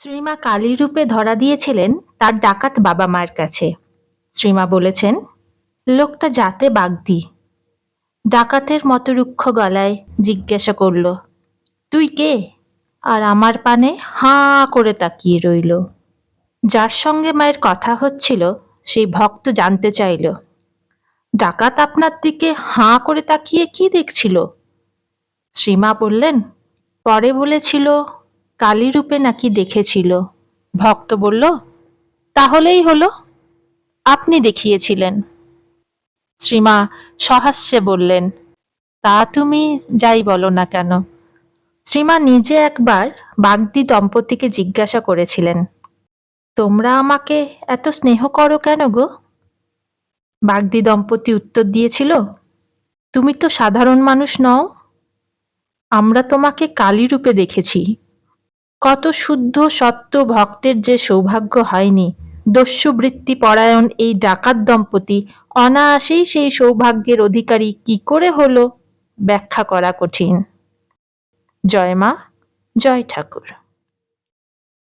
শ্রীমা কালী রূপে ধরা দিয়েছিলেন তার ডাকাত বাবা মায়ের কাছে। শ্রীমা বলেছেন, লোকটা জাতে বাগদি। ডাকাতের মতো রুক্ষ গলায় জিজ্ঞাসা করল, তুই কে? আর আমার পানে হাঁ করে তাকিয়ে রইল। যার সঙ্গে মায়ের কথা হচ্ছিল সেই ভক্ত জানতে চাইল, ডাকাত আপনার দিকে হাঁ করে তাকিয়ে কি দেখছিল? শ্রীমা বললেন, পরে বলেছিল কালী রূপে নাকি দেখেছিল। ভক্ত বলল, তাহলেই হলো, আপনি দেখিয়েছিলেন। শ্রীমা সহাস্যে বললেন, তা তুমি যাই বলো না কেন। শ্রীমা নিজে একবার বাগদি দম্পতিকে জিজ্ঞাসা করেছিলেন, তোমরা আমাকে এত স্নেহ করো কেন গো? বাগদি দম্পতি উত্তর দিয়েছিল, তুমি তো সাধারণ মানুষ নও, আমরা তোমাকে কালী রূপে দেখেছি। কত শুদ্ধ সত্য ভক্তের যে সৌভাগ্য হয়নি, দস্যুবৃত্তি পরায়ণ এই ডাকাত দম্পতি অনায়াসেই সেই সৌভাগ্যের অধিকারী কি করে হলো ব্যাখ্যা করা কঠিন। জয় মা, জয় ঠাকুর।